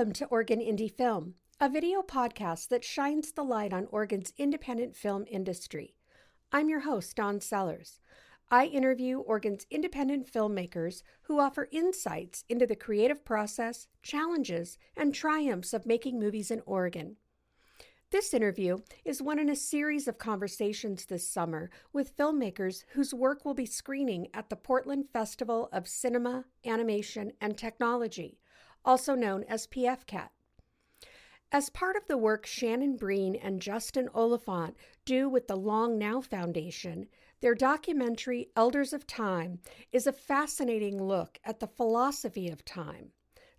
Welcome to Oregon Indie Film, a video podcast that shines the light on Oregon's independent film industry. I'm your host, Dawn Sellers. I interview Oregon's independent filmmakers who offer insights into the creative process, challenges, and triumphs of making movies in Oregon. This interview is one in a series of conversations this summer with filmmakers whose work will be screening at the Portland Festival of Cinema, Animation, and Technology, also known as PFCAT. As part of the work Shannon, Breen, and Justin Oliphant do with the Long Now Foundation, their documentary Elders of Time is a fascinating look at the philosophy of time,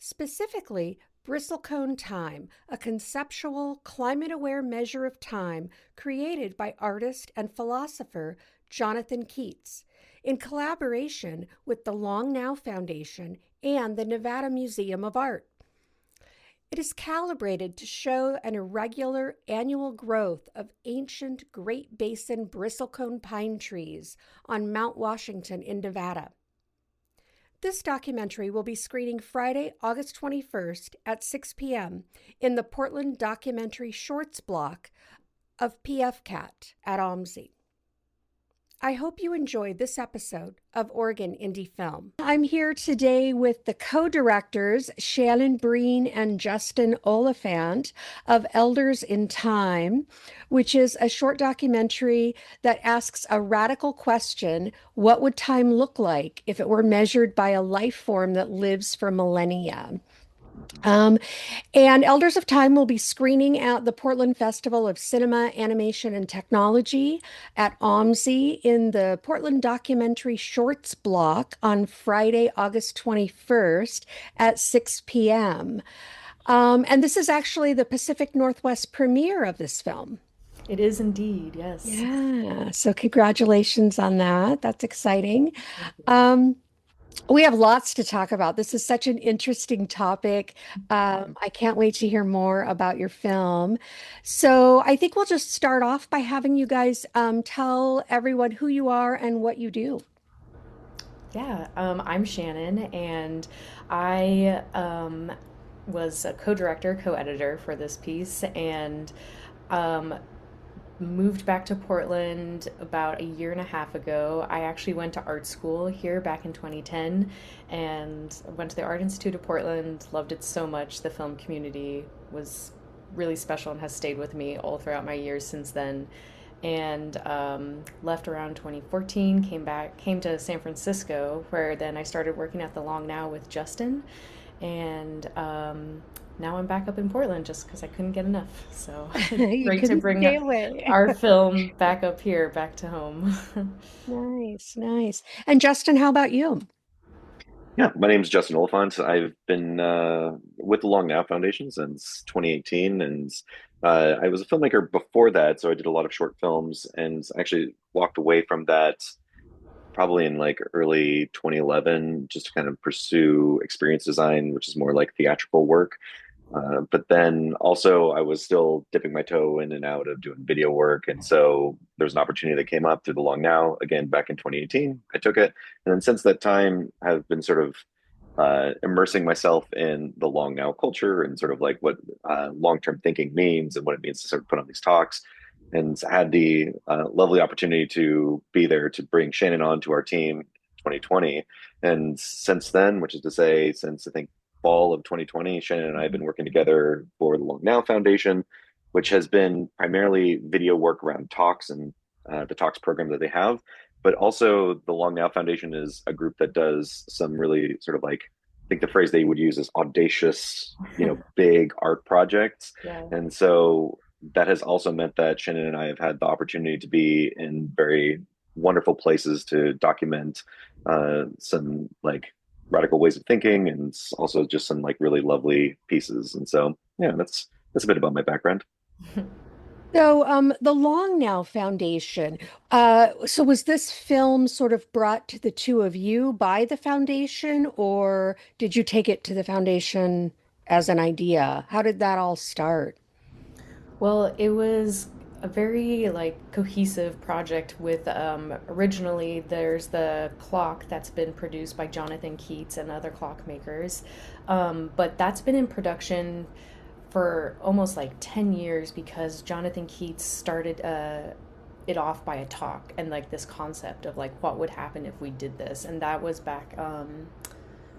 specifically bristlecone time, a conceptual, climate-aware measure of time created by artist and philosopher Jonathan Keats, in collaboration with the Long Now Foundation and the Nevada Museum of Art. It is calibrated to show an irregular annual growth of ancient Great Basin bristlecone pine trees on Mount Washington in Nevada. This documentary will be screening Friday, August 21st at 6 p.m. in the Portland Documentary Shorts block of PFCAT at OMSI. I hope you enjoyed this episode of Oregon Indie Film. I'm here today with the co-directors, Shannon, Breen, and Justin Oliphant of Elders in Time, which is a short documentary that asks a radical question: what would time look like if it were measured by a life form that lives for millennia? And Elders of Time will be screening at the Portland Festival of Cinema, Animation, and Technology at OMSI in the Portland Documentary Shorts block on Friday, August 21st at 6 p.m. And this is actually the Pacific Northwest premiere of this film. It is indeed, yes. Yeah, so congratulations on that. That's exciting. Thank you. We have lots to talk about. This is such an interesting topic. I can't wait to hear more about your film. So I think we'll just start off by having you guys tell everyone who you are and what you do. Yeah, I'm Shannon, and I was a co-director, co-editor for this piece, and um, moved back to Portland about a year and a half ago. I actually went to art school here back in 2010 and went to the Art Institute of Portland, loved it so much. The film community was really special and has stayed with me all throughout my years since then. And left around 2014, came to San Francisco, where then I started working at the Long Now with Justin. And now I'm back up in Portland just because I couldn't get enough. So You great to couldn't bring stay away. our film back up here, back to home. Nice, nice. And Justin, how about you? Yeah, my name is Justin Oliphant. I've been with the Long Now Foundation since 2018, and I was a filmmaker before that, so I did a lot of short films, and actually walked away from that probably in like early 2011, just to kind of pursue experience design, which is more like theatrical work. But then also, I was still dipping my toe in and out of doing video work. And so there's an opportunity that came up through the Long Now again back in 2018. I took it. And then since that time, I've been sort of immersing myself in the Long Now culture and sort of like what long-term thinking means and what it means to sort of put on these talks. And had the lovely opportunity to be there to bring Shannon on to our team in 2020. And since then, which is to say, since I think fall of 2020, Shannon and I have been working together for the Long Now Foundation, which has been primarily video work around talks and the talks program that they have. But also, the Long Now Foundation is a group that does some really sort of like, I think the phrase they would use is audacious, big art projects. Yeah. And so that has also meant that Shannon and I have had the opportunity to be in very wonderful places to document some like radical ways of thinking, and also just some like really lovely pieces. And so, yeah, that's a bit about my background. So, the Long Now Foundation. So was this film sort of brought to the two of you by the foundation, or did you take it to the foundation as an idea? How did that all start? Well, it was a very like cohesive project with originally there's the clock that's been produced by Jonathan Keats and other clockmakers, but that's been in production for almost like 10 years because Jonathan Keats started it off by a talk and like this concept of like what would happen if we did this, and that was back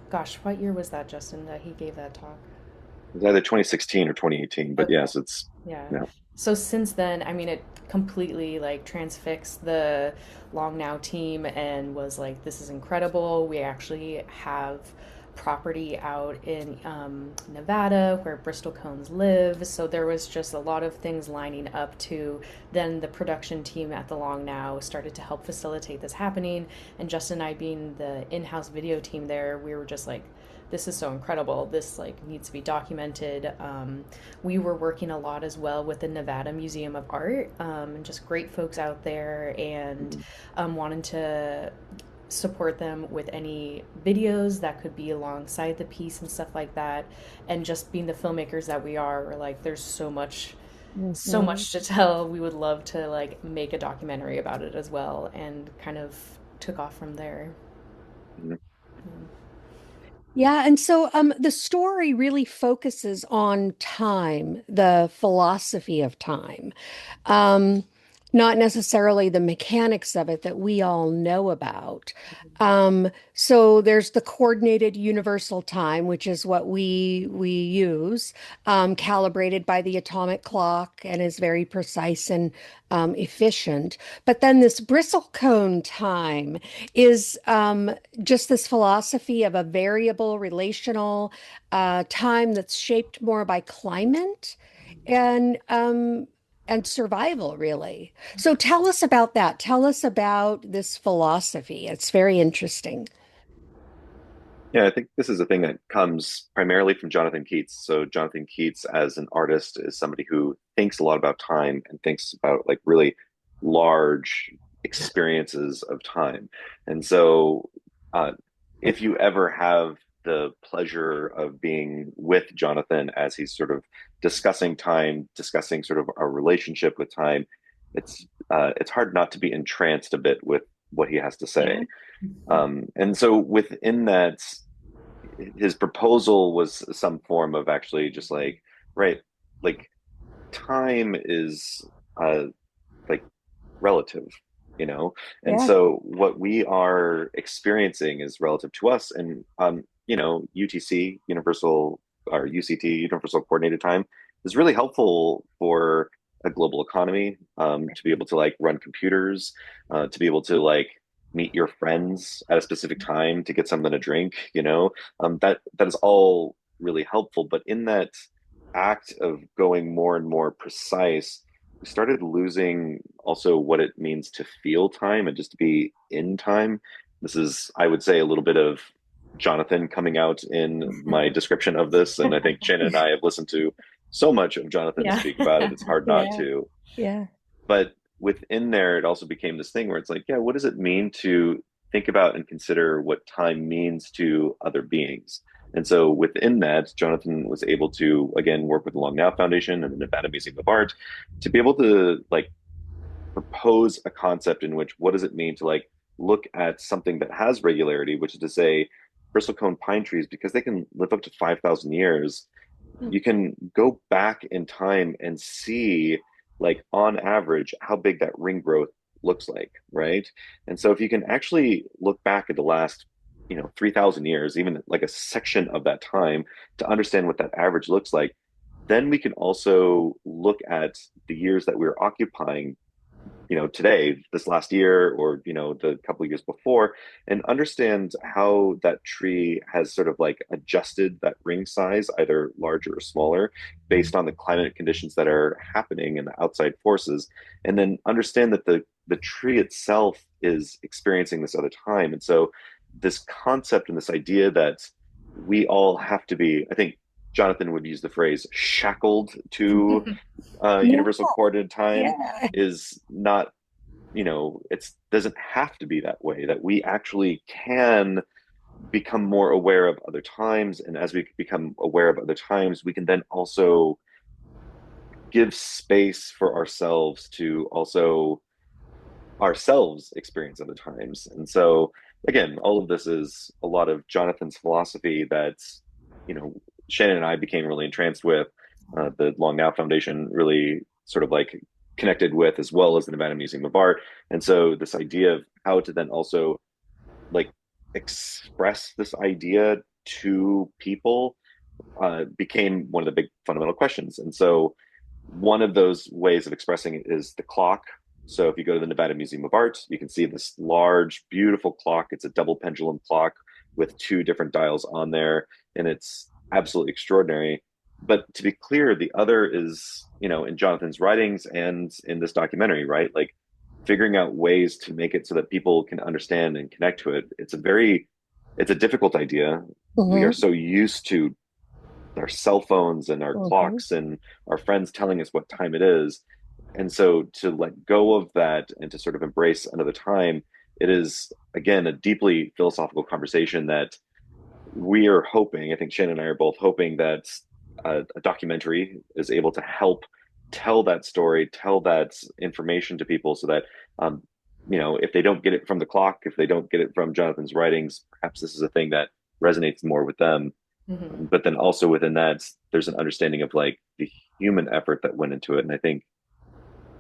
gosh, what year was that, Justin, that he gave that talk? It was either 2016 or 2018, but Okay. yes, it's Yeah. yeah. So since then, I mean, it completely like transfixed the Long Now team and was like, this is incredible. We actually have property out in Nevada where Bristol Cones live. So there was just a lot of things lining up to then the production team at the Long Now started to help facilitate this happening. And Justin and I being the in-house video team there, we were just like, this is so incredible. This like needs to be documented. We were working a lot as well with the Nevada Museum of Art, and just great folks out there, and Mhm. wanting to support them with any videos that could be alongside the piece and stuff like that. And just being the filmmakers that we are, we're like, there's so Mhm. much to tell. We would love to like make a documentary about it as well, and kind of took off from there. Mhm. Yeah, and so the story really focuses on time, the philosophy of time, um, not necessarily the mechanics of it that we all know about. So there's the coordinated universal time, which is what we use, calibrated by the atomic clock and is very precise and efficient. But then this bristle cone time is just this philosophy of a variable relational time that's shaped more by climate and um, and survival, really. So tell us about that. Tell us about this philosophy. It's very interesting. Yeah, I think this is a thing that comes primarily from Jonathan Keats. So Jonathan Keats, as an artist, is somebody who thinks a lot about time and thinks about like really large experiences of time. And so, uh, if you ever have the pleasure of being with Jonathan as he's sort of discussing time, discussing sort of our relationship with time, it's hard not to be entranced a bit with what he has to Yeah. say. And so within that, his proposal was some form of actually just like, right, like time is uh like relative, you know? And Yeah. so what we are experiencing is relative to us. And UTC, Universal or UCT, Universal Coordinated Time, is really helpful for a global economy, to be able to like run computers, to be able to like meet your friends at a specific time to get something to drink, that is all really helpful. But in that act of going more and more precise, we started losing also what it means to feel time and just to be in time. This is, I would say, a little bit of Jonathan coming out in my description of this. And I think Shannon and I have listened to so much of Jonathan Yeah. speak about it, it's hard not Yeah. to. Yeah. But within there, it also became this thing where it's like, yeah, what does it mean to think about and consider what time means to other beings? And so within that, Jonathan was able to, again, work with the Long Now Foundation and the Nevada Museum of Art to be able to like propose a concept in which what does it mean to like look at something that has regularity, which is to say bristlecone pine trees, because they can live up to 5,000 years. You can go back in time and see, like on average, how big that ring growth looks like, right? And so if you can actually look back at the last 3,000 years, even like a section of that time, to understand what that average looks like, then we can also look at the years that we're occupying, today, this last year, or the couple of years before, and understand how that tree has sort of like adjusted that ring size, either larger or smaller, based on the climate conditions that are happening and the outside forces, and then understand that the tree itself is experiencing this other time. And so this concept and this idea that we all have to be, I think Jonathan would use the phrase shackled to Yeah. universal coordinate time, Yeah. is not, it doesn't have to be that way, that we actually can become more aware of other times. And as we become aware of other times, we can then also give space for ourselves to also ourselves experience other times. And so, again, all of this is a lot of Jonathan's philosophy that, you know, Shannon and I became really entranced with. The Long Now Foundation really sort of like connected with, as well as the Nevada Museum of Art. And so, this idea of how to then also like express this idea to people became one of the big fundamental questions. And so, one of those ways of expressing it is the clock. So if you go to the Nevada Museum of Art, you can see this large, beautiful clock. It's a double pendulum clock with two different dials on there, and it's absolutely extraordinary. But to be clear, the other is, in Jonathan's writings and in this documentary, right? Like figuring out ways to make it so that people can understand and connect to it. It's a difficult idea. We are Mm-hmm. so used to our cell phones and our Mm-hmm. clocks and our friends telling us what time it is. And so to let go of that and to sort of embrace another time, it is, again, a deeply philosophical conversation that we are hoping, I think Shannon and I are both hoping that a documentary is able to help tell that story, tell that information to people so that, if they don't get it from the clock, if they don't get it from Jonathan's writings, perhaps this is a thing that resonates more with them. Hmm. But then also within that, there's an understanding of like the human effort that went into it. And I think,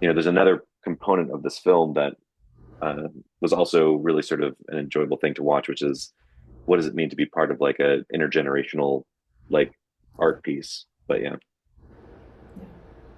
there's another component of this film that uh, was also really sort of an enjoyable thing to watch, which is what does it mean to be part of like a intergenerational like art piece? But yeah.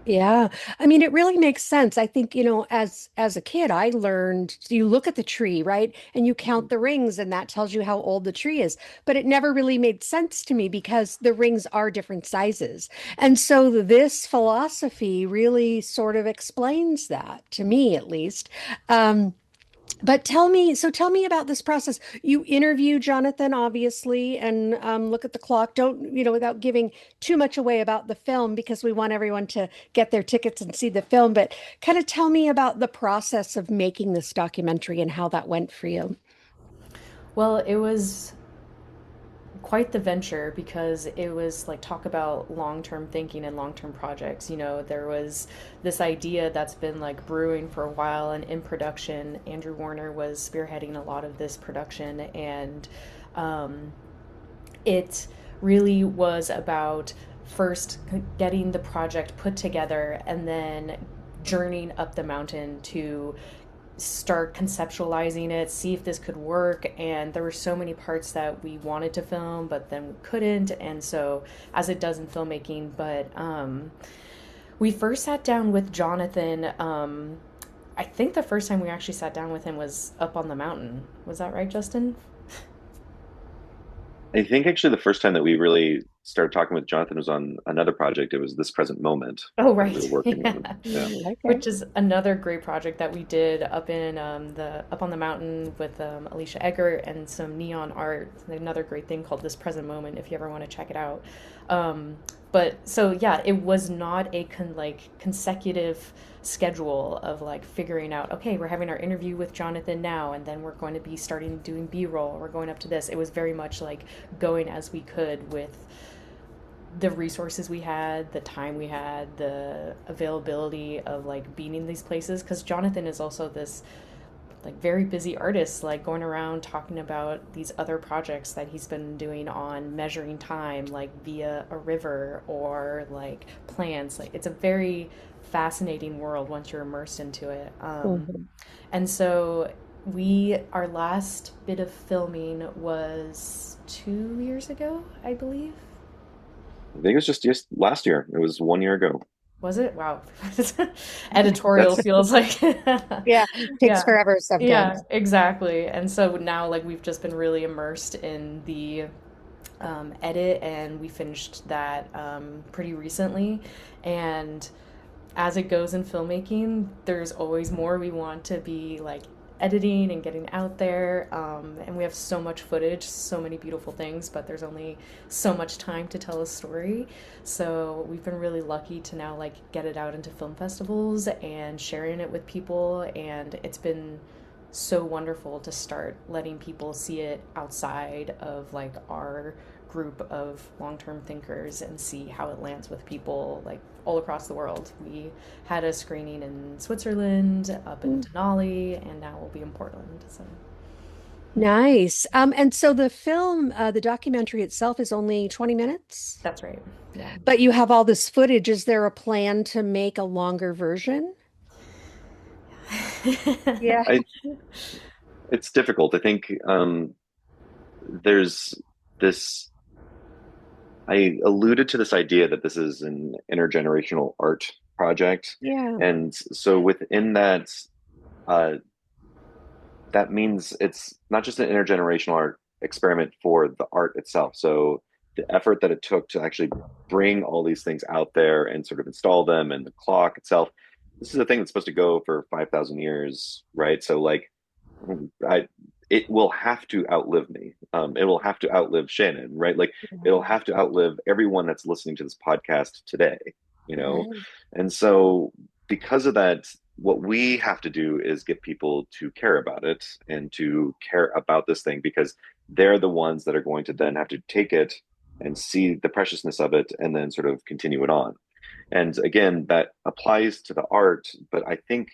Yeah. I mean, it really makes sense. I think, as a kid, I learned you look at the tree, right? And you count the rings and that tells you how old the tree is. But it never really made sense to me because the rings are different sizes. And so this philosophy really sort of explains that to me at least. Um, but tell me about this process. You interview Jonathan, obviously, and look at the clock. Don't, without giving too much away about the film because we want everyone to get their tickets and see the film. But kind of tell me about the process of making this documentary and how that went for you. Well, it was quite the venture because it was like talk about long-term thinking and long-term projects. There was this idea that's been like brewing for a while and in production. Andrew Warner was spearheading a lot of this production, and um, it really was about first getting the project put together and then journeying up the mountain to start conceptualizing it, see if this could work. And there were so many parts that we wanted to film, but then we couldn't. And so, as it does in filmmaking, we first sat down with Jonathan. I think the first time we actually sat down with him was up on the mountain. Was that right, Justin? I think actually the first time that we really started talking with Jonathan was on another project. It was This Present Moment Oh, that we were right. working Yeah. on. Yeah. Okay. Which is another great project that we did up in the up on the mountain with Alicia Eggert and some neon art. Another great thing called This Present Moment. If you ever want to check it out. But so yeah, it was not a consecutive schedule of like figuring out, okay, we're having our interview with Jonathan now, and then we're going to be starting doing B-roll. We're going up to this. It was very much like going as we could with the resources we had, the time we had, the availability of like being in these places. Because Jonathan is also this like very busy artist, like going around talking about these other projects that he's been doing on measuring time, like via a river or like plants. Like it's a very fascinating world once you're immersed into it. Mhm. And so our last bit of filming was 2 years ago, I believe. I think it was just last year. It was 1 year ago. Was it? Wow. Editorial That's feels like Yeah, takes yeah. forever Yeah, sometimes. exactly. And so now like we've just been really immersed in the edit, and we finished that pretty recently. And as it goes in filmmaking, there's always more we want to be like editing and getting out there. And we have so much footage, so many beautiful things, but there's only so much time to tell a story. So we've been really lucky to now like get it out into film festivals and sharing it with people. And it's been so wonderful to start letting people see it outside of like our group of long-term thinkers and see how it lands with people like all across the world. We had a screening in Switzerland, up in Denali, and now we'll be in Portland. So Nice. And so the film, the documentary itself is only 20 minutes, that's right. Yeah. but you have all this footage. Is there a plan to make a longer version? Yeah. I It's difficult. I think there's this. I alluded to this idea that this is an intergenerational art project, Yeah. and so within that, uh, that means it's not just an intergenerational art experiment for the art itself. So the effort that it took to actually bring all these things out there and sort of install them, and the clock itself. This is a thing that's supposed to go for 5,000 years, right? So like I it will have to outlive me. It will have to outlive Shannon, right? Like it'll have to outlive everyone that's listening to this podcast today, you know? Right. And so because of that, what we have to do is get people to care about it and to care about this thing because they're the ones that are going to then have to take it and see the preciousness of it and then sort of continue it on. And again, that applies to the art, but I think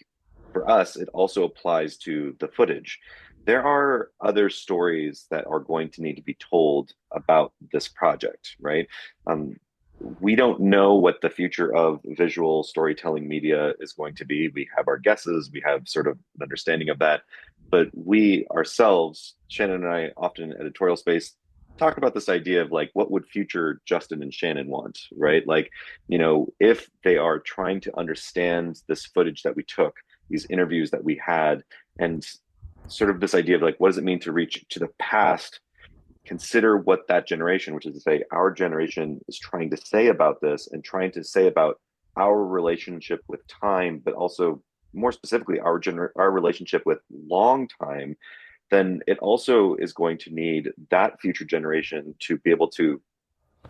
for us, it also applies to the footage. There are other stories that are going to need to be told about this project, right? Um, we don't know what the future of visual storytelling media is going to be. We have our guesses, we have sort of an understanding of that. But we ourselves, Shannon and I, often in editorial space, talk about this idea of like, what would future Justin and Shannon want, right? Like, if they are trying to understand this footage that we took, these interviews that we had, and sort of this idea of like, what does it mean to reach to the past, consider what that generation, which is to say our generation, is trying to say about this and trying to say about our relationship with time, but also more specifically our relationship with long time, then it also is going to need that future generation to be able to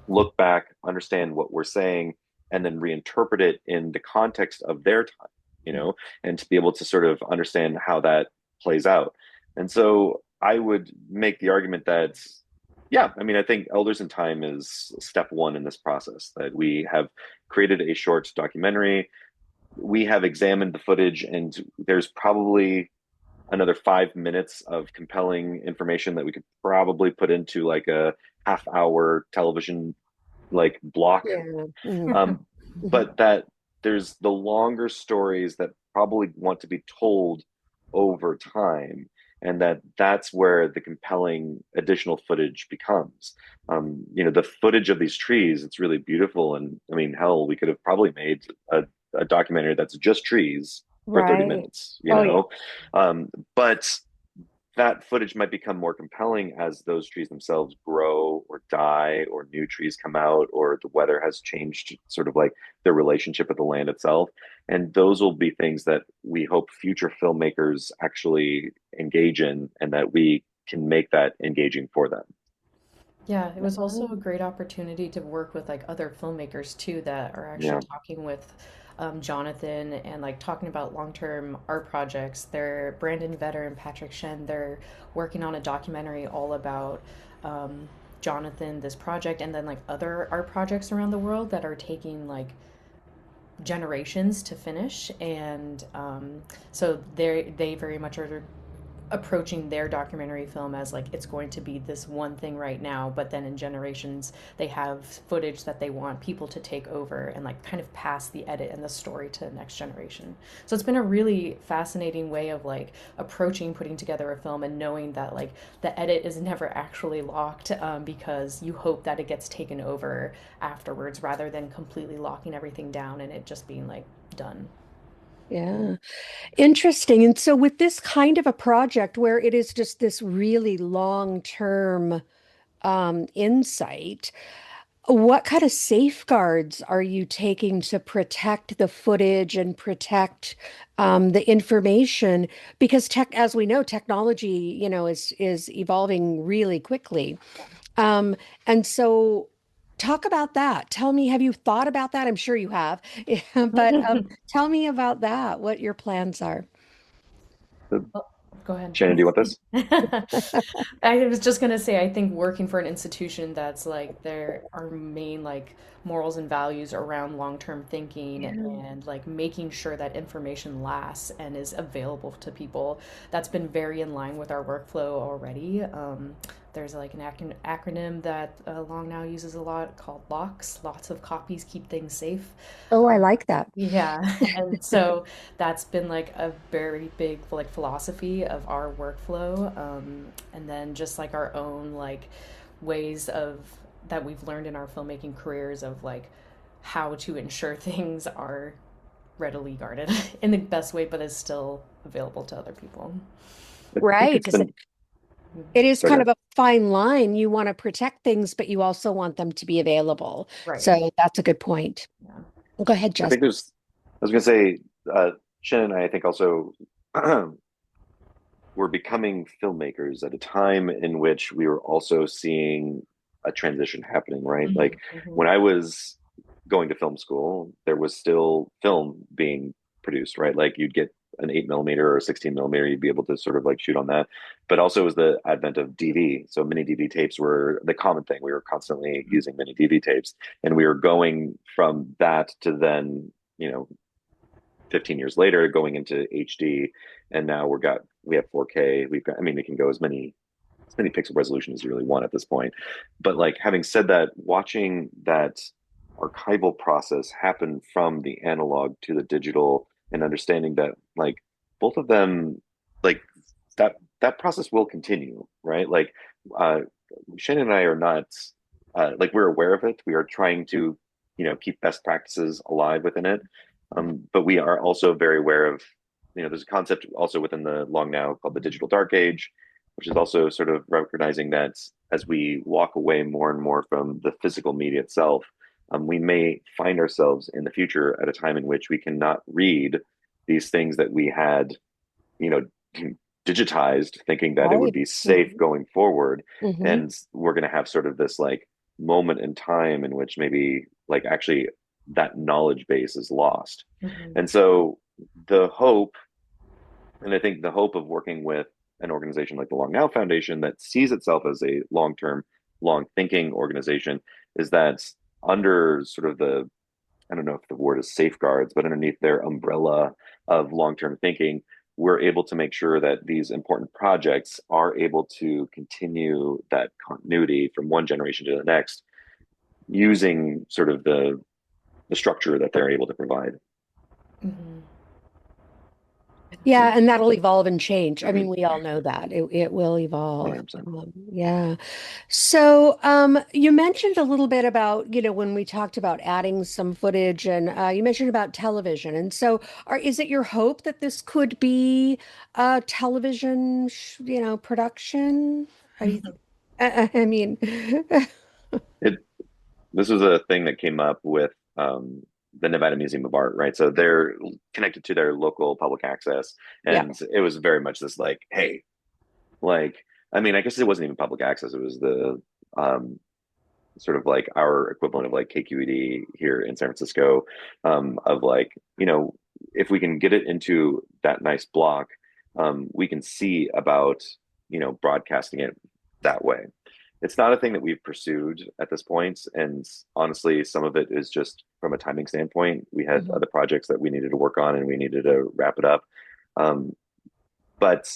look back, understand what we're saying, and then reinterpret it in the context of their time, and to be able to sort of understand how that plays out. And so I would make the argument that, yeah, I mean, I think Elders in Time is step one in this process, that we have created a short documentary. We have examined the footage, and there's probably another 5 minutes of compelling information that we could probably put into like a half-hour television like block. Yeah. Mhm. But that there's the longer stories that probably want to be told over time, and that's where the compelling additional footage becomes. The footage of these trees, it's really beautiful, and I mean, hell, we could have probably made a documentary that's just trees for 30 Right. minutes, Oh, yeah. but that footage might become more compelling as those trees themselves grow or die, or new trees come out, or the weather has changed sort of like their relationship with the land itself. And those will be things that we hope future filmmakers actually engage in, and that we can make that engaging for them. Yeah, it was also a great opportunity to work with like other filmmakers too that are actually Yeah. talking with Jonathan and like talking about long-term art projects. They're Brandon Vetter and Patrick Shen. They're working on a documentary all about um, Jonathan, this project, and then like other art projects around the world that are taking like generations to finish. And so they very much are approaching their documentary film as like it's going to be this one thing right now, but then in generations they have footage that they want people to take over and like kind of pass the edit and the story to the next generation. So it's been a really fascinating way of like approaching putting together a film and knowing that like the edit is never actually locked, because you hope that it gets taken over afterwards rather than completely locking everything down and it just being like done. Yeah. Interesting. And so with this kind of a project where it is just this really long-term insight, what kind of safeguards are you taking to protect the footage and protect the information? Because as we know, technology, is evolving really quickly. Um, and so talk about that. Tell me, have you thought about that? I'm sure you have. But tell me about that, what your plans are. The, Well, Go ahead. Shannon, do you want this? I was just gonna say, I think working for an institution that's like there are main like morals and values around long-term thinking Yeah. and like making sure that information lasts and is available to people. That's been very in line with our workflow already. There's like an acronym that Long Now uses a lot called LOCKS. Lots of copies keep things safe. Oh, I like that. Yeah, and so that's been like a very big like philosophy of our workflow, and then just like our own like ways of that we've learned in our filmmaking careers of like how to ensure things are readily guarded in the best way, but is still available to other people. I think Right, it's because been, it is sorry, kind go of a fine line. You want to protect things, but you also want them to be available. Right. So that's a good point. Yeah. Go ahead, I Jess. think there's, I was going to say, Shannon and I think also we're becoming filmmakers at a time in which we were also seeing a transition happening, right? Hmm. Like Hmm. when I was going to film school, there was still film being produced, right? Like you'd get an 8 millimeter or a 16 millimeter, you'd be able to sort of like shoot on that. But also it was the advent of DV. So mini DV tapes were the common thing. We were constantly using mini DV tapes, and we were going from that to then, 15 years later going into HD, and now we have 4K. We've got, I mean, it can go as many pixel resolution as you really want at this point. But like having said that, watching that archival process happen from the analog to the digital and understanding that like both of them, like that process will continue, right? Like uh Shannon and I are not like we're aware of it. We are trying to, keep best practices alive within it. But we are also very aware of, there's a concept also within the long now called the digital dark age, which is also sort of recognizing that as we walk away more and more from the physical media itself, we may find ourselves in the future at a time in which we cannot read these things that we had, you know, digitized, thinking that it would Right. be safe Mm-hmm. going forward. Mm-hmm. And we're going to have sort of this like moment in time in which maybe like actually that knowledge base is lost. Hmm. And so the hope, and I think the hope of working with an organization like the Long Now Foundation that sees itself as a long term, long thinking organization is that under sort of the, I don't know if the word is safeguards, but underneath their umbrella of long term thinking, we're able to make sure that these important projects are able to continue that continuity from one generation to the next using sort of the structure that they're able to provide. Hmm. Yeah, and that'll evolve and change. I mean, we all know that it will evolve. 100%. Yeah. So, you mentioned a little bit about, when we talked about adding some footage, and you mentioned about television. And so, is it your hope that this could be a television, production? Are you, I mean, It This was a thing that came up with the Nevada Museum of Art, right? So they're connected to their local public access, yeah. and it was very much this like, hey, like, I mean, I guess it wasn't even public access; it was the um, sort of like our equivalent of like KQED here in San Francisco, of like, if we can get it into that nice block, we can see about, broadcasting it that way. It's not a thing that we've pursued at this point, and honestly, some of it is just from a timing standpoint. We had Mhm. other projects that we needed to work on, and we needed to wrap it up. Um, but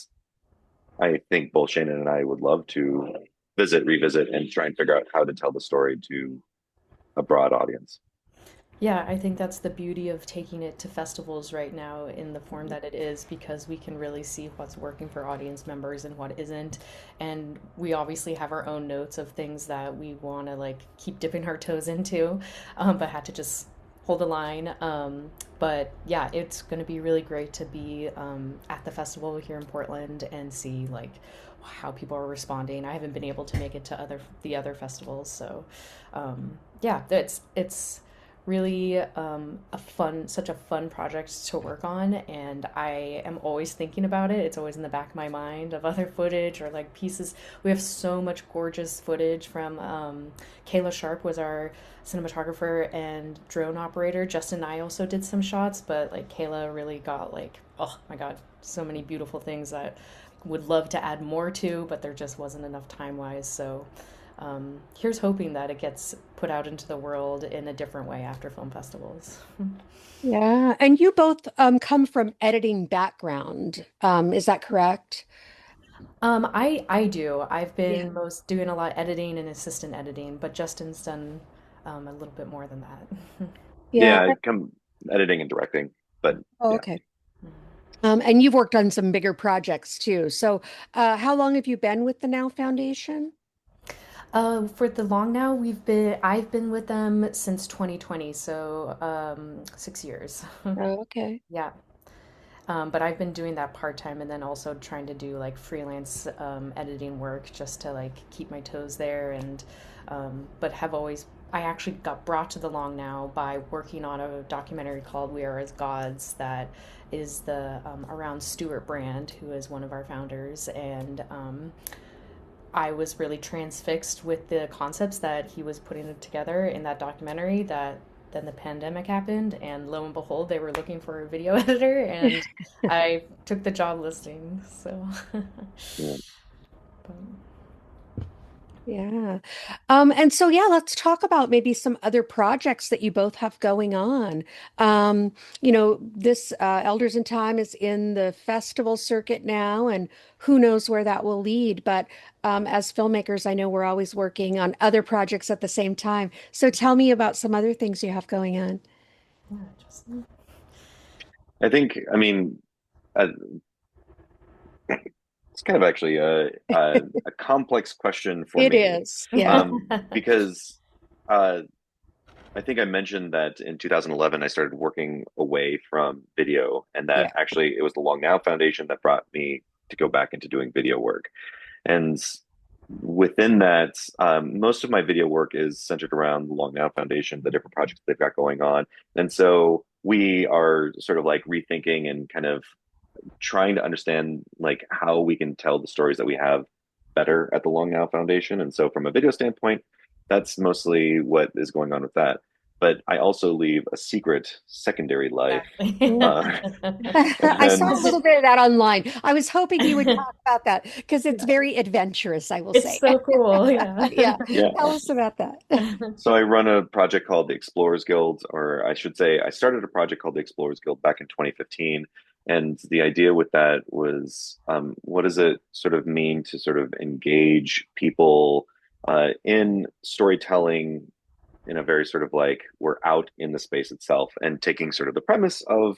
I think both Shannon and I would love to revisit, and try and figure out how to tell the story to a broad audience. Yeah, I think that's the beauty of taking it to festivals right now in the form that it is because we can really see what's working for audience members and what isn't. And we obviously have our own notes of things that we want to like keep dipping our toes into, but had to just hold the line. But yeah, it's going to be really great to be at the festival here in Portland and see like how people are responding. I haven't been able to make it to the other festivals, so yeah, it's really such a fun project to work on, and I am always thinking about it. It's always in the back of my mind of other footage or like pieces. We have so much gorgeous footage from Kayla Sharp was our cinematographer and drone operator. Justin and I also did some shots, but like Kayla really got like, oh my God, so many beautiful things that would love to add more to, but there just wasn't enough time wise. So here's hoping that it gets put out into the world in a different way after film festivals. Yeah. And you both come from editing background. Is that correct? I do. I've Yeah. been most doing a lot of editing and assistant editing, but Justin's done a little bit more than that. Yeah. Yeah, I come editing and directing, but Oh, yeah. okay. And you've worked on some bigger projects too. So, how long have you been with the Now Foundation? For the long now, I've been with them since 2020, so 6 years. Oh, okay. Yeah. But I've been doing that part time and then also trying to do like freelance editing work just to like keep my toes there and but have always I actually got brought to the long now by working on a documentary called We Are as Gods that is the around Stuart Brand, who is one of our founders, and I was really transfixed with the concepts that he was putting together in that documentary that then the pandemic happened and lo and behold they were looking for a video editor and I took the job listing. So Yeah. but, Yeah. And so yeah, let's talk about maybe some other projects that you both have going on. This Elders in Time is in the festival circuit now, and who knows where that will lead. But as filmmakers, I know we're always working on other projects at the same time. So tell me about some other things you have going on. yeah, just I think, I mean, uh, it's kind of actually a complex question for It me, is. Yeah. because uh, I think I mentioned that in 2011 I started working away from video, and that Yeah. actually it was the Long Now Foundation that brought me to go back into doing video work. And within that, most of my video work is centered around the Long Now Foundation, the different projects they've got going on. And so we are sort of like rethinking and kind of trying to understand like how we can tell the stories that we have better at the Long Now Foundation. And so from a video standpoint, that's mostly what is going on with that. But I also leave a secret secondary life. exactly. Uh, I saw a and little bit of that online. I was hoping you would talk about that because it's Yeah. very adventurous, I will It's say. so cool, yeah. Yeah. yeah, Tell us about that. so I run a project called the Explorers Guild, or I should say, I started a project called the Explorers Guild back in 2015. And the idea with that was, what does it sort of mean to sort of engage people in storytelling in a very sort of like we're out in the space itself and taking sort of the premise of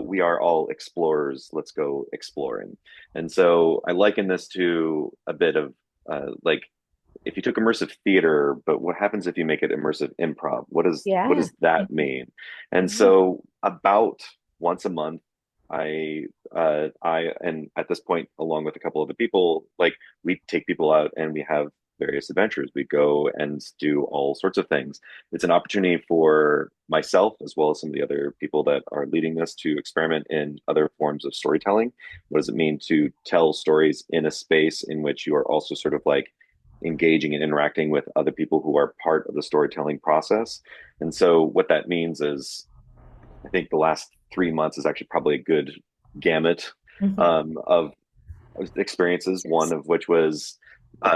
we are all explorers, let's go exploring. And so I liken this to a bit of like if you took immersive theater, but what happens if you make it immersive improv? What Yeah. does that mean? And Yeah. so about once a month, I and at this point, along with a couple of the people, like we take people out and we have various adventures. We go and do all sorts of things. It's an opportunity for myself as well as some of the other people that are leading this to experiment in other forms of storytelling. What does it mean to tell stories in a space in which you are also sort of like engaging and interacting with other people who are part of the storytelling process? And so what that means is I think the last 3 months is actually probably a good gamut of experiences. One Yes. of which was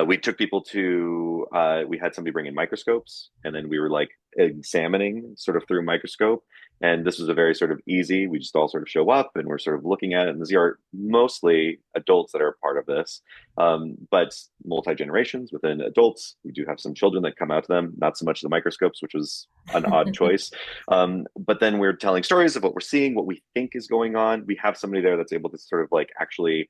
we took people to we had somebody bring in microscopes, and then we were like examining sort of through a microscope. And this was a very sort of easy. We just all sort of show up and we're sort of looking at it. And these are mostly adults that are a part of this, but multi generations within adults. We do have some children that come out to them. Not so much the microscopes, which was an odd choice. But then we're telling stories of what we're seeing, what we think is going on. We have somebody there that's able to sort of like actually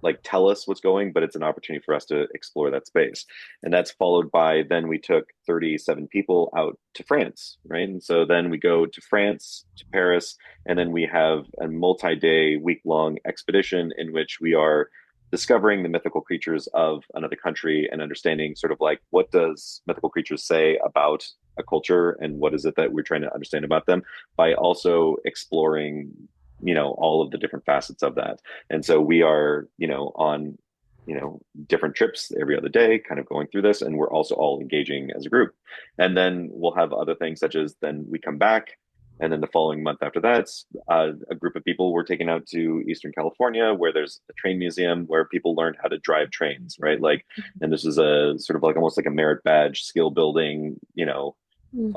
like tell us what's going, but it's an opportunity for us to explore that space. And that's followed by then we took 37 people out to France, right? And so then we go to France, to Paris, and then we have a multi-day, week-long expedition in which we are discovering the mythical creatures of another country and understanding sort of like what does mythical creatures say about a culture and what is it that we're trying to understand about them by also exploring all of the different facets of that. And so we are on different trips every other day kind of going through this, and we're also all engaging as a group. And then we'll have other things such as then we come back And then the following month after that, a group of people were taken out to Eastern California, where there's a train museum where people learned how to drive trains, right? Like, and this is a sort of like almost like a merit badge, skill building,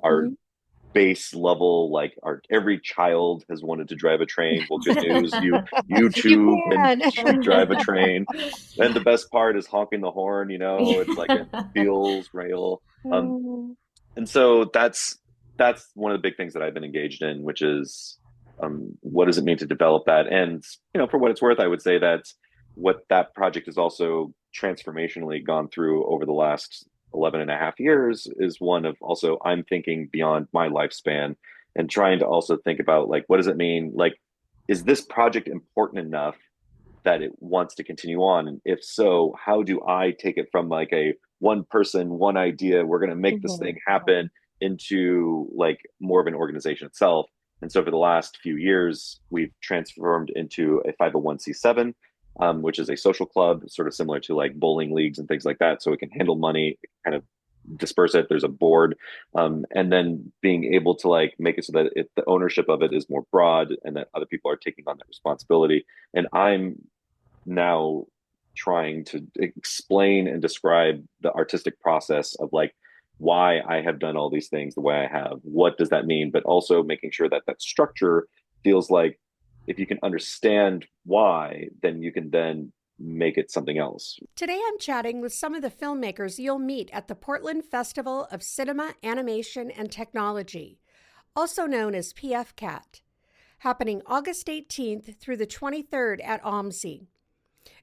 our Mhm. base level, like our every child has wanted to drive a train. Well, good news, you You too can can. drive a train. And the best part is honking the horn, it's like it feels real. Um, Mm. and so that's one of the big things that I've been engaged in, which is what does it mean to develop that? And for what it's worth, I would say that what that project has also transformationally gone through over the last 11 and a half years is one of also I'm thinking beyond my lifespan and trying to also think about like what does it mean? Like, is this project important enough that it wants to continue on? And if so, how do I take it from like a one person, one idea, we're going to make this thing Mhm. happen into like more of an organization itself? And so for the last few years, we've transformed into a 501(c)(7), which is a social club, sort of similar to like bowling leagues and things like that. So it can handle money, kind of disperse it. There's a board, and then being able to like make it so that the ownership of it is more broad, and that other people are taking on that responsibility. And I'm now trying to explain and describe the artistic process of like why I have done all these things the way I have. What does that mean? But also making sure that that structure feels like if you can understand why, then you can then make it something else. Today I'm chatting with some of the filmmakers you'll meet at the Portland Festival of Cinema, Animation, and Technology, also known as PFCAT, happening August 18th through the 23rd at OMSI.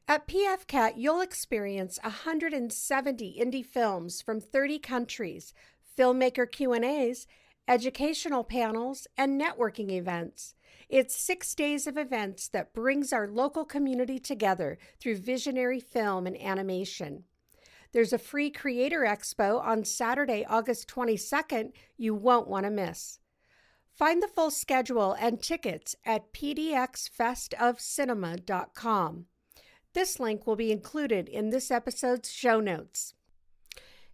At PFCAT, you'll experience 170 indie films from 30 countries, filmmaker Q&As, educational panels, and networking events. It's 6 days of events that brings our local community together through visionary film and animation. There's a free creator expo on Saturday, August 22nd you won't want to miss. Find the full schedule and tickets at pdxfestofcinema.com. This link will be included in this episode's show notes.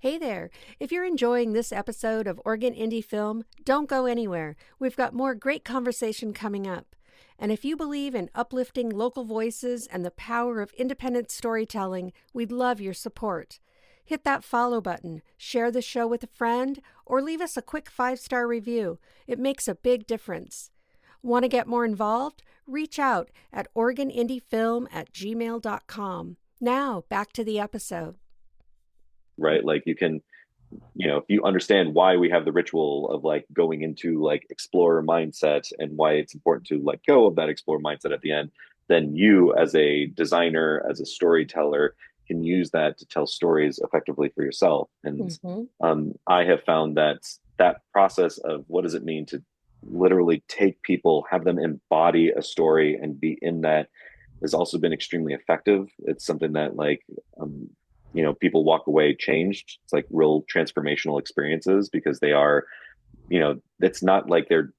Hey there! If you're enjoying this episode of Oregon Indie Film, don't go anywhere. We've got more great conversation coming up. And if you believe in uplifting local voices and the power of independent storytelling, we'd love your support. Hit that follow button, share the show with a friend, or leave us a quick 5-star review. It makes a big difference. Want to get more involved? Reach out at OregonIndieFilm@gmail.com. Now, back to the episode. Right, like you can, if you understand why we have the ritual of like going into like explorer mindset and why it's important to let go of that explorer mindset at the end, then you as a designer, as a storyteller, can use that to tell stories effectively for yourself. And Mm-hmm. I have found that that process of what does it mean to literally take people, have them embody a story and be in that has also been extremely effective. It's something that like people walk away changed. It's like real transformational experiences because they are, it's not like they're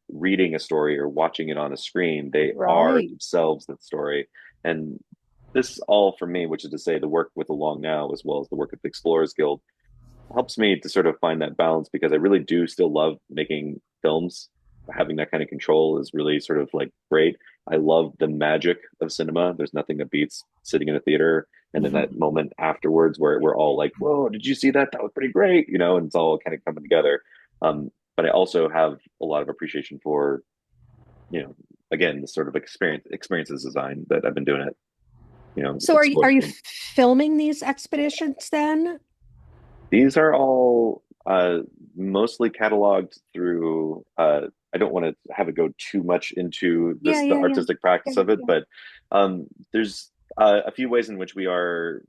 reading a story or watching it on a screen. They are Right. themselves that story. And this all for me, which is to say the work with the Long Now as well as the work at the Explorers Guild, helps me to sort of find that balance because I really do still love making films. Having that kind of control is really sort of like great. I love the magic of cinema. There's nothing that beats sitting in a theater and then that moment afterwards where we're all like, "Whoa, did you see that? That was pretty great," and it's all kind of coming together. But I also have a lot of appreciation for, you know, again, the sort of experiences design that I've been doing it, So are you exploring. filming these expeditions then? These are all mostly cataloged through. I don't want to have it go too much into Yeah, the yeah, yeah. artistic practice Yeah, of it, yeah. but there's a few ways in which we are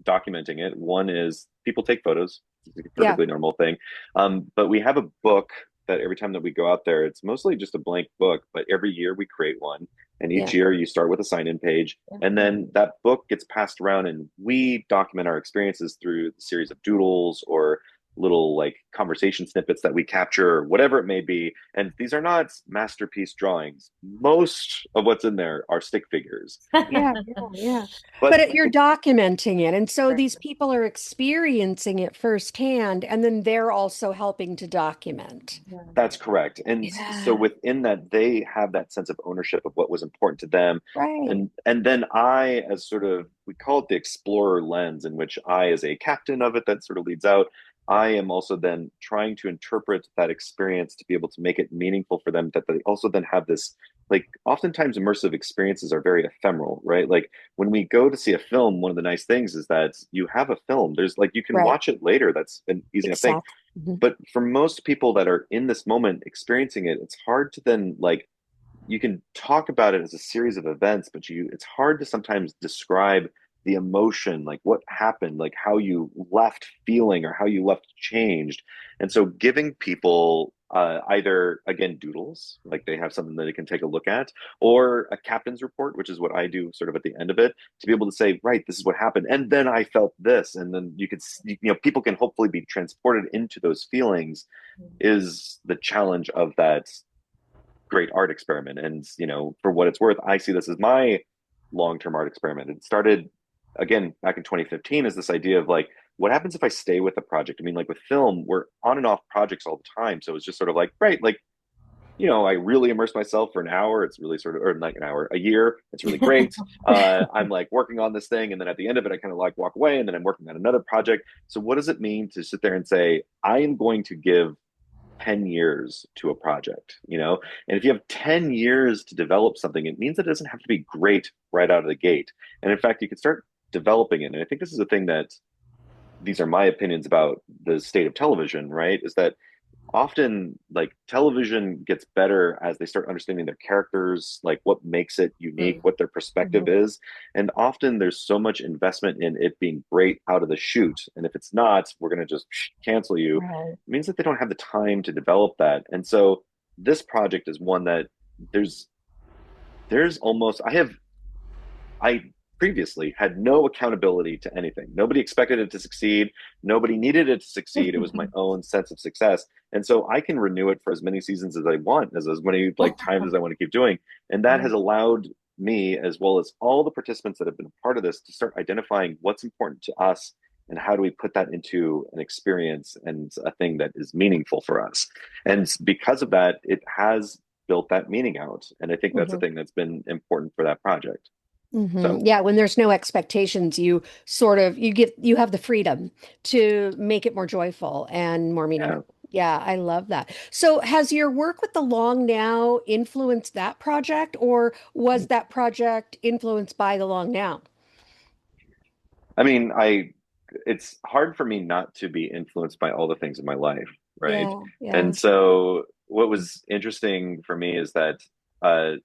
documenting it. One is people take photos, it's a Yeah, perfectly normal thing. But we have a book that every time that we go out there, it's mostly just a blank book, but every year we create one. And each yeah. year you start with a sign in page, and then that book gets passed around, and we document our experiences through the series of doodles or little like conversation snippets that we capture, whatever it may be. And these are not masterpiece drawings. Most of what's in there are stick figures. Yeah, yeah, yeah. But But you're documenting it. And so Right. these people are experiencing it firsthand, and then they're also helping to document. Yeah. that's correct. And so Yeah, within that, they have that sense of ownership of what was important to them. right. And then I, as sort of, we call it the explorer lens, in which I, as a captain of it that sort of leads out, I am also then trying to interpret that experience to be able to make it meaningful for them, that they also then have this, like, oftentimes immersive experiences are very ephemeral, right? Like when we go to see a film, one of the nice things is that you have a film. There's like, you can Right. watch it later. That's an easy enough thing. Exactly. Mhm. But for most people that are in this moment experiencing it, it's hard to then like, you can talk about it as a series of events, but it's hard to sometimes describe the emotion, like what happened, like how you left feeling or how you left changed. And so giving people either again doodles, like they have something that they can take a look at, or a captain's report, which is what I do sort of at the end of it, to be able to say, right, this is what happened, and then I felt this, and then you could, people can hopefully be transported into those feelings. Is the challenge of that great art experiment. And, for what it's worth, I see this as my long-term art experiment. It started again back in 2015 as this idea of like, what happens if I stay with the project? I mean, like with film, we're on and off projects all the time. So it's just sort of like, right, like, I really immerse myself for an hour. It's really sort of, or like an hour, a year. It's really great. I'm like working on this thing. And then at the end of it, I kind of like walk away and then I'm working on another project. So what does it mean to sit there and say, I am going to give 10 years to a project, And if you have 10 years to develop something, it means that it doesn't have to be great right out of the gate. And in fact, you can start developing it. And I think this is a thing that these are my opinions about the state of television, right? Is that often like television gets better as they start understanding their characters, like what makes it unique, Mm. what their perspective Mhm. is. And often there's so much investment in it being great out of the chute. And if it's not, we're going to just cancel you. Right. It means that they don't have the time to develop that. And so this project is one that there's there's almost I previously had no accountability to anything. Nobody expected it to succeed. Nobody needed it to succeed. It was my own sense of success. And so I can renew it for as many seasons as I want, as many like times as I want to keep doing. And that Yeah. has allowed me, as well as all the participants that have been a part of this, to start identifying what's important to us and how do we put that into an experience and a thing that is meaningful for us. And because of that, it has built that meaning out. And I think that's a Mhm. thing that's been important for that project. Mhm. So Yeah, when there's no expectations, you have the freedom to make it more joyful and more yeah. meaningful. Yeah, I love that. So has your work with the Long Now influenced that project, or was that project influenced by the Long Now? I mean, it's hard for me not to be influenced by all the things in my life, right? Yeah, yeah. And so what was interesting for me is that uh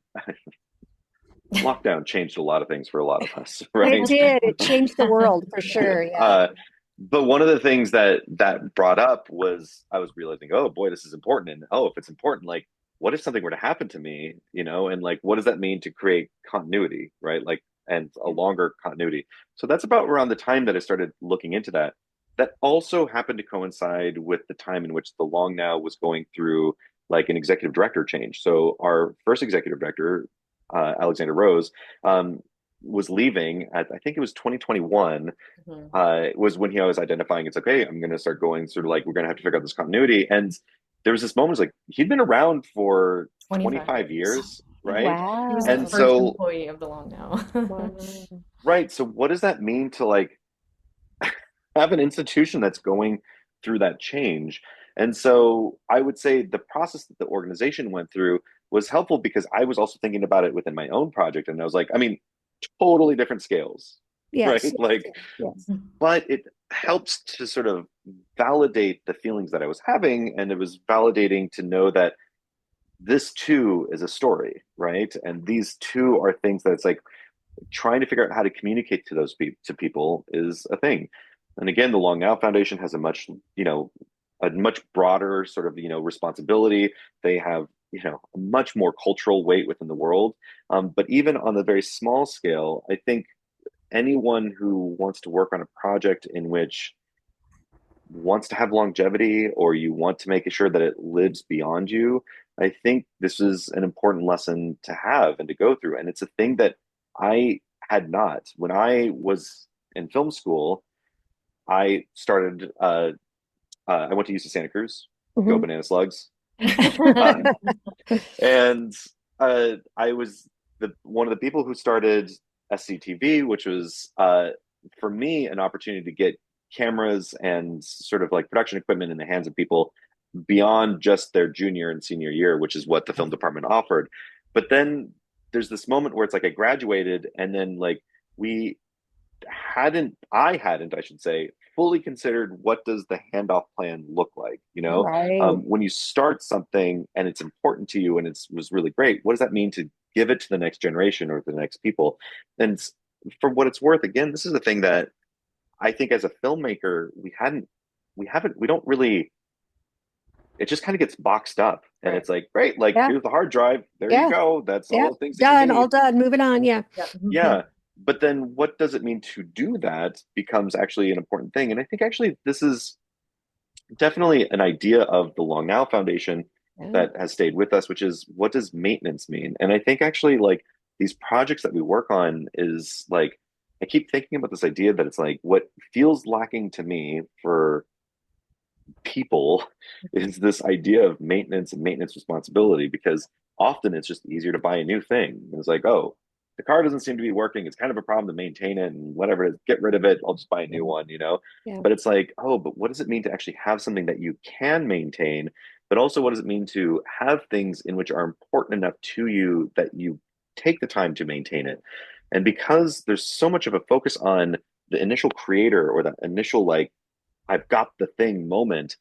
lockdown changed a lot of things for a lot of us, It right? did. It changed the world for sure. Yeah. uh but one of the things that brought up was I was realizing, oh boy, this is important. And oh, if it's important, like what if something were to happen to me, and like what does that mean to create continuity, right? Like and a longer continuity. So that's about around the time that I started looking into that. That also happened to coincide with the time in which the Long Now was going through like an executive director change. So our first executive director, Alexander Rose, was leaving at I think it was 2021, Mhm. was when he was identifying it's okay, I'm going to start going sort of like we're going to have to figure out this continuity. And there was this moment like he'd been around for 25 25 years. years, Yeah. right? He was the And Wow. first so employee of the Long Now. Wow. right, so what does that mean to like have an institution that's going through that change? And so I would say the process that the organization went through was helpful because I was also thinking about it within my own project, and I was like, I mean, totally different scales, Yes, right? yes, Like, yes, yes. but it helps to sort of validate the feelings that I was having. And it was validating to know that this too is a story, right? And these two are things that it's like trying to figure out how to communicate to to people is a thing. And again, the Long Now Foundation has a much broader sort of, responsibility. They have, a much more cultural weight within the world. But even on the very small scale, I think anyone who wants to work on a project in which wants to have longevity or you want to make sure that it lives beyond you, I think this is an important lesson to have and to go through. And it's a thing that I had not. When I was in film school, I started, I went to UC Santa Cruz, go Mhm. banana slugs. Uh, and I was one of the people who started SCTV, which was for me an opportunity to get cameras and sort of like production equipment in the hands of people beyond just their junior and senior year, which is what the film department offered. But then there's this moment where it's like I graduated, and then like we I should say, fully considered what does the handoff plan look like. Right. When you start something and it's important to you and it was really great, what does that mean to give it to the next generation or the next people? And for what it's worth, again, this is a thing that I think as a filmmaker we don't really. It just kind of gets boxed up, and Right. it's like, great, like Yeah. here's the hard drive, there you Yeah. go, that's Yeah. all the things that you Done. All need. done. Moving on. Yeah. Yep. Yeah. But then what does it mean to do that becomes actually an important thing. And I think actually this is definitely an idea of the Long Now Foundation Yeah. that has stayed with us, which is what does maintenance mean? And I think actually like these projects that we work on is like I keep thinking about this idea that it's like what feels lacking to me for people is this idea of maintenance and maintenance responsibility because often it's just easier to buy a new thing. It's like, oh, the car doesn't seem to be working. It's kind of a problem to maintain it and whatever it is, get rid of it. I'll just buy a new one. Yeah. But it's like, oh, but what does it mean to actually have something that you can maintain? But also, what does it mean to have things in which are important enough to you that you take the time to maintain it? And because there's so much of a focus on the initial creator or the initial, like, I've got the thing moment,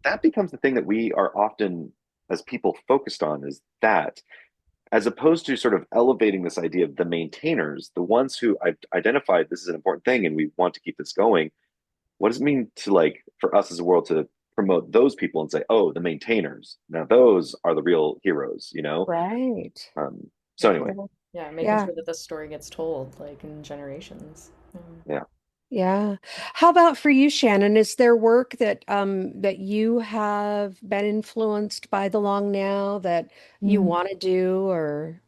that becomes the thing that we are often as people focused on is that as opposed to sort of elevating this idea of the maintainers, the ones who I've identified this is an important thing and we want to keep this going. What does it mean to like for us as a world to promote those people and say, oh, the maintainers, now those are the real heroes? Right. um so anyway. Yeah. Yeah, making Yeah. sure that the story gets told like in generations. Yeah. Yeah. How about for you, Shannon? Is there work that you have been influenced by the long now that you Mm. want to do or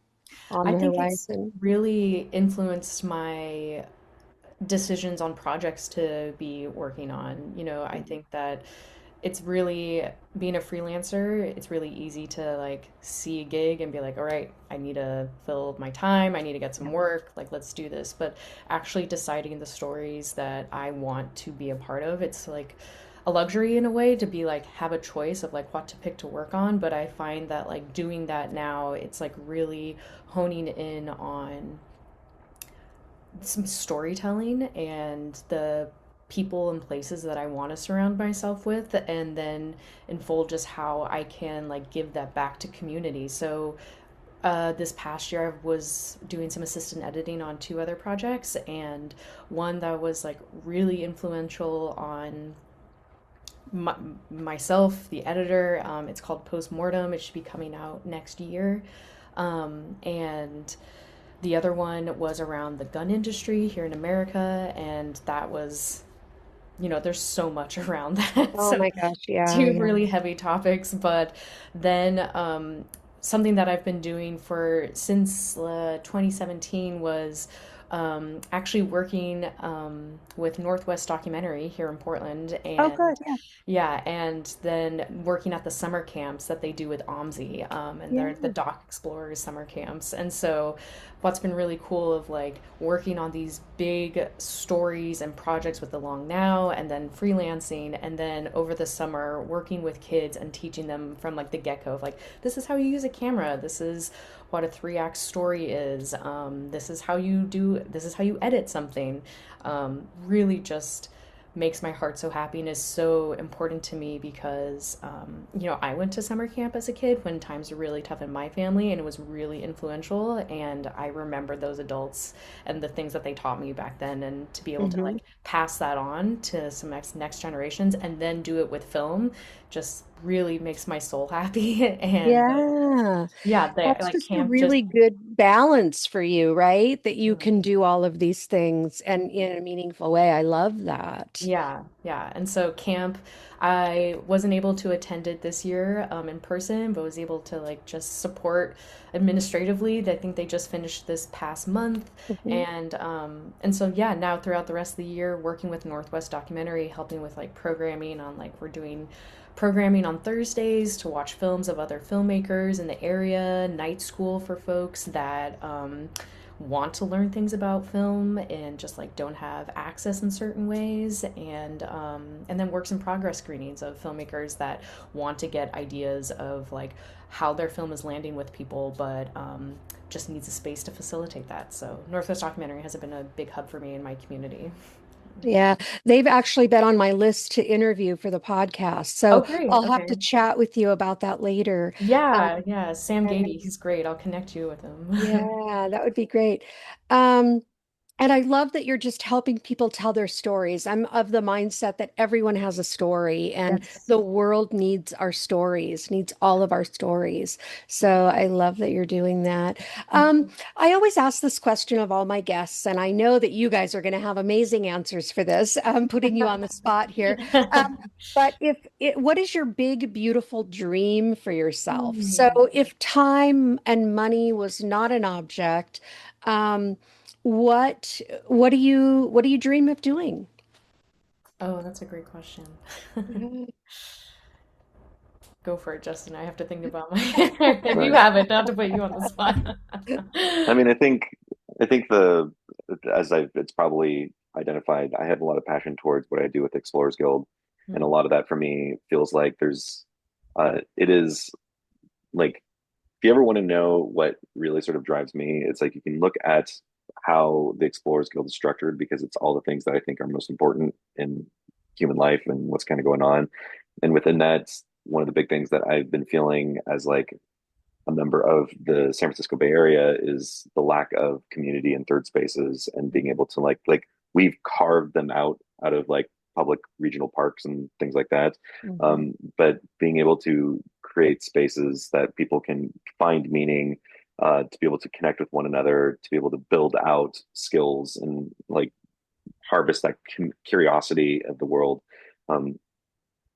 on I the think it's horizon? really influenced my decisions on projects to be working on. I think that it's really being a freelancer, it's really easy to like see a gig and be like, all right, I need to fill my time, I need to get some work, like let's do this. But actually deciding the stories that I want to be a part of, it's like a luxury in a way to be like have a choice of like what to pick to work on. But I find that like doing that now, it's like really honing in on some storytelling and the people and places that I want to surround myself with, and then unfold just how I can like give that back to community. So this past year I was doing some assistant editing on two other projects, and one that was like really influential on myself, the editor. It's called Postmortem. It should be coming out next year. And the other one was around the gun industry here in America, and that was, there's so much around that. Oh So, my gosh, yeah, two yeah. really heavy topics. But then something that I've been doing for since 2017 was actually working with Northwest Documentary here in Portland, Oh, and good. Yeah. yeah, and then working at the summer camps that they do with OMSI, and they're the Yeah. Doc Explorers summer camps. And so, what's been really cool of like working on these big stories and projects with the Long Now, and then freelancing, and then over the summer working with kids and teaching them from like the get go of like this is how you use a camera, this is what a 3-act story is, this is how you edit something. Really just makes my heart so happy and is so important to me because, I went to summer camp as a kid when times were really tough in my family, and it was really influential. And I remember those adults and the things that they taught me back then, and to be able to Hmm. like pass that on to some next generations and then do it with film just really makes my soul happy. And Yeah. Yeah. Yeah, they That's like just a camp just really good balance for you, right? That you Mhm. can do all of these things and in a meaningful way. I love that. Yeah, yeah. And so camp, I wasn't able to attend it this year in person, but was able to like just support administratively. I think they just finished this past month, Mhm. and so yeah, now throughout the rest of the year, working with Northwest Documentary, helping with like programming on like we're doing programming on Thursdays to watch films of other filmmakers in the area, night school for folks that want to learn things about film and just like don't have access in certain ways, and then works in progress screenings of filmmakers that want to get ideas of like how their film is landing with people, but just needs a space to facilitate that. So Northwest Documentary has been a big hub for me in my community. Yeah, they've actually been on my list to interview for the podcast. Oh, So great. I'll have Okay. to chat with you about that later. Yeah, yeah. Sam Gady, And he's great. I'll connect you with him. yeah, that would be great. Um, And I love that you're just helping people tell their stories. I'm of the mindset that everyone has a story and Yes. the world needs our stories, needs all of our stories. So I love that you're doing that. I always ask this question of all my guests, and I know that you guys are going to have amazing answers for this. I'm putting you on the spot here. Um, but what is your big, beautiful dream for yourself? So Hmm. if time and money was not an object, um, what what do you dream of doing? Oh, that's a great question. Mhm. Go for it, Justin. I have to think about my if you Right. have it, not to put you on the spot. I mean, I think the as I've it's probably identified, I have a lot of passion towards what I do with Explorers Guild, and a Hmm. lot of that for me feels like it is like if you ever want to know what really sort of drives me, it's like you can look at how the Explorers Guild is structured because it's all the things that I think are most important in human life and what's kind of going on. And within that, one of the big things that I've been feeling as like a member of the San Francisco Bay Area is the lack of community and third spaces and being able to like we've carved them out of like public regional parks and things like that. Mhm. But being able to create spaces that people can find meaning, to be able to connect with one another, to be able to build out skills and like harvest that curiosity of the world. Um,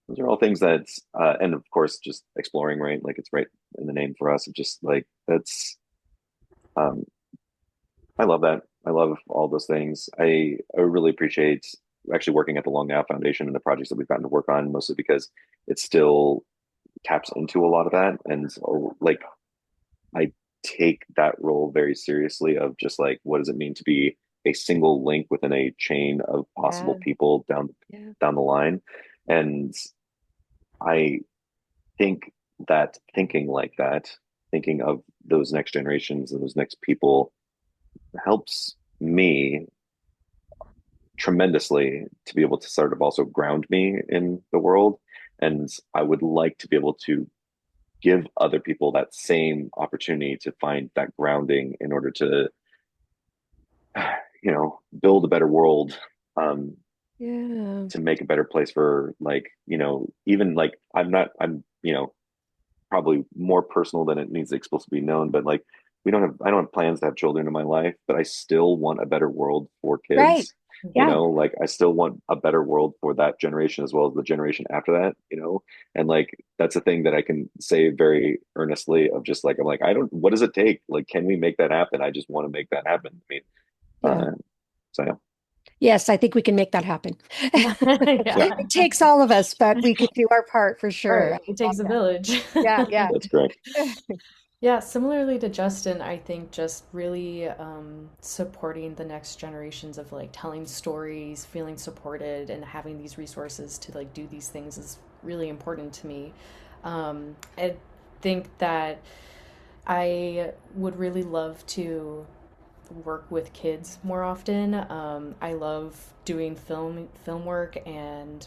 those are all things that, and of course, just exploring, right? Like it's right in the name for us. It's just like um, I love that. I love all those things. I really appreciate actually working at the Long Now Foundation and the projects that we've gotten to work on, mostly because it still taps into a lot of that. And so, like, I take that role very seriously of just like, what does it mean to be a single link within a chain of possible Yeah, people yeah, down the line? And I think that thinking like that, thinking of those next generations and those next people helps me tremendously to be able to sort of also ground me in the world. And I would like to be able to give other people that same opportunity to find that grounding in order to, build a better world, um, yeah, to make a better place for like, even like I'm probably more personal than it needs to explicitly be known, but like I don't have plans to have children in my life, but I still want a better world for right. kids. Yeah, Like I still want a better world for that generation as well as the generation after that. And like that's a thing that I can say very earnestly of just like I'm like, I don't what does it take? Like, can we make that happen? I just want to make that happen. I mean, yeah. so yeah. Yes, I think we can make that happen. Yeah, Yeah. It takes all of us, but we can do our part for sure. Right. I It love takes a that. village. Yeah, yeah. that's correct. Yeah, similarly to Justin, I think just really supporting the next generations of like telling stories, feeling supported, and having these resources to like do these things is really important to me. I think that I would really love to work with kids more often. I love doing film work and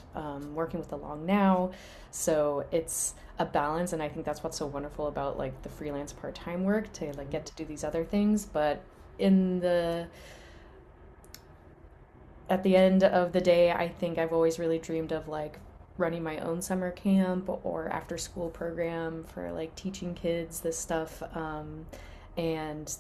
working with the Long Now, so it's a balance, and I think that's what's so wonderful about like the freelance part time work to like get to do these other things. But in the at the end of the day, I think I've always really dreamed of like running my own summer camp or after school program for like teaching kids this stuff. And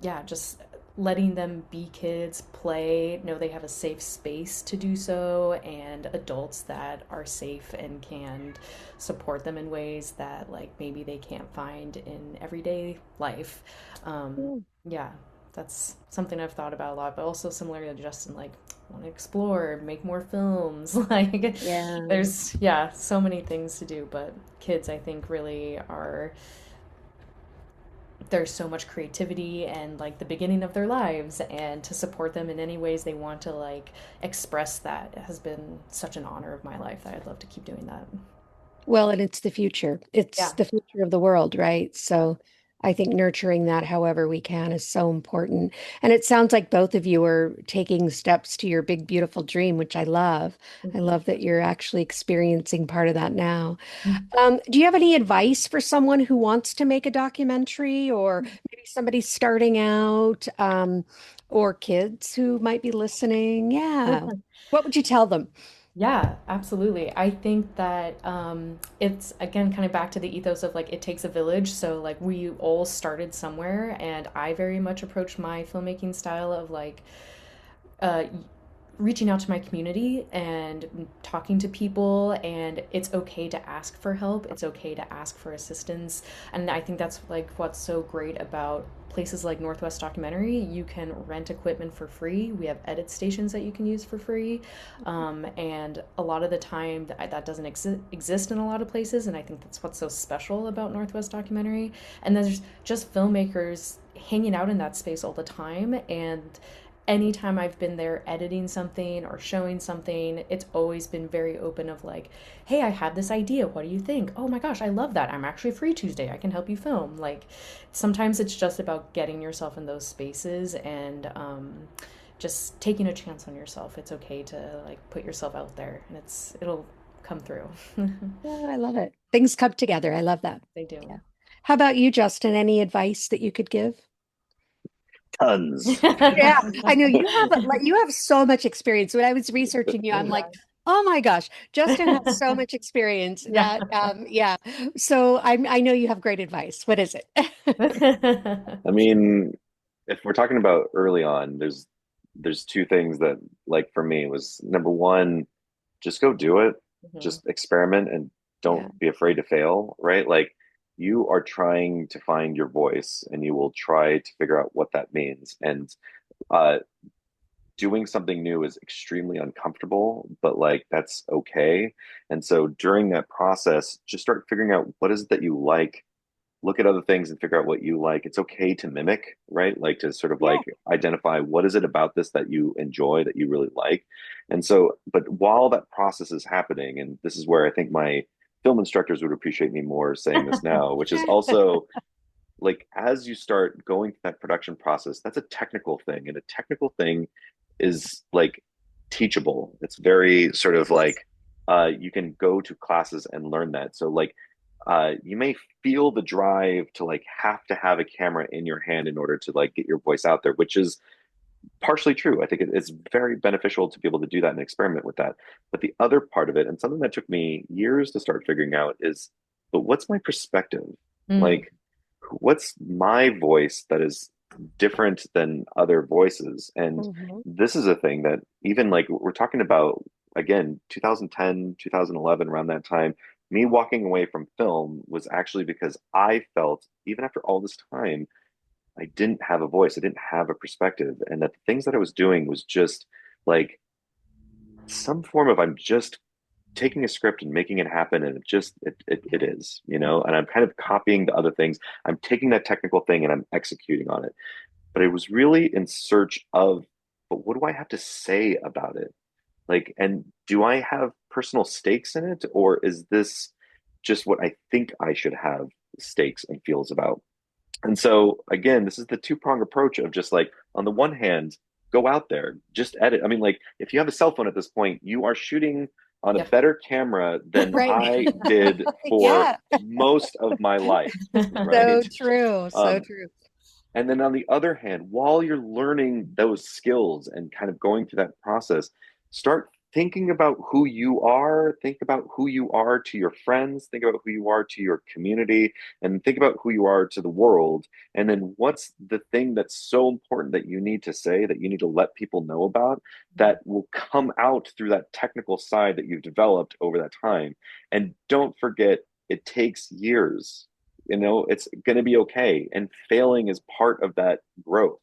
yeah, just letting them be kids, play, know they have a safe space to do so, and adults that are safe and can support them in ways that like maybe they can't find in everyday life. Um, Mm. yeah, that's something I've thought about a lot, but also similar to Justin, like want to explore, make more films. Like Yeah. there's yeah, so many things to do, but kids I think really are there's so much creativity and like the beginning of their lives, and to support them in any ways they want to like express that has been such an honor of my life that I'd love to keep doing that. Well, and it's the future. It's Yeah. the future of the world, right? So I think nurturing that however we can is so important. And it sounds like both of you are taking steps to your big, beautiful dream, which I love. I Mhm. love that you're actually experiencing part of that now. Mhm. Do you have any advice for someone who wants to make a documentary, or maybe somebody starting out, or kids who might be listening? Yeah. What would you tell them? Yeah, absolutely. I think that it's again kind of back to the ethos of like it takes a village. So like we all started somewhere, and I very much approached my filmmaking style of like uh, reaching out to my community and talking to people, and it's okay to ask for help, it's okay to ask for assistance. And I think that's like what's so great about places like Northwest Documentary. You can rent equipment for free, we have edit stations that you can use for free, and a lot of the time that doesn't exist in a lot of places, and I think that's what's so special about Northwest Documentary. And there's just filmmakers hanging out in that space all the time, and anytime I've been there editing something or showing something, it's always been very open of like, hey, I had this idea. What do you think? Oh my gosh, I love that. I'm actually free Tuesday. I can help you film. Like sometimes it's just about getting yourself in those spaces, and just taking a chance on yourself. It's okay to like put yourself out there, and it'll come through. Yeah, I love it. Things come together. I love that. They do. Yeah. How about you, Justin? Any advice that you could give? Tons. Yeah, I know you have you have so much experience. When I was researching you, I'm like, Yeah. oh my gosh, Justin has so much experience Yeah. that yeah. So I know you have great advice. What is it? I mean, if we're talking about early on, there's two things that like for me was number one, just go do it, Mhm. just experiment and Yeah. don't be afraid to fail, right? Like you are trying to find your voice and you will try to figure out what that means. And uh doing something new is extremely uncomfortable, but like that's okay. And so during that process, just start figuring out what is it that you like, look at other things and figure out what you like. It's okay to mimic, right? Like to sort of Yeah. like identify what is it about this that you enjoy, that you really like. And so, but while that process is happening, and this is where I think my film instructors would appreciate me more saying this now, which is also like as you start going through that production process, that's a technical thing. And a technical thing is like teachable. It's very sort of like you can go to classes and learn that. So like you may feel the drive to like have to have a camera in your hand in order to like get your voice out there, which is partially true. I think it's very beneficial to be able to do that and experiment with that. But the other part of it, and something that took me years to start figuring out, is, but what's my perspective? Mm. Like, what's my voice that is different than other voices? And Mhm. this is a thing that even like we're talking about again, 2010, 2011, around that time, me walking away from film was actually because I felt, even after all this time, I didn't have a voice. I didn't have a perspective. And that the things that I was doing was just like some form of I'm just taking a script and making it happen. And it is, you know, and I'm kind of copying the other things. I'm taking that technical thing and I'm executing on it. But I was really in search of, but what do I have to say about it? Like, and do I have personal stakes in it? Or is this just what I think I should have stakes and feels about? And so again, this is the two-prong approach of just like on the one hand, go out there, just edit. I mean, like if you have a cell phone at this point, you are shooting on a Yep. better camera than Right. I did for Yeah. most of my life, So right? true. So Um, true. and then on the other hand, while you're learning those skills and kind of going through that process, start thinking about who you are, think about who you are to your friends, think about who you are to your community, and think about who you are to the world. And then what's the thing that's so important that you need to say, that you need to let people know about, that will come out through that technical side that you've developed over that time. And don't forget, it takes years. It's going to be okay. And failing is part of that growth.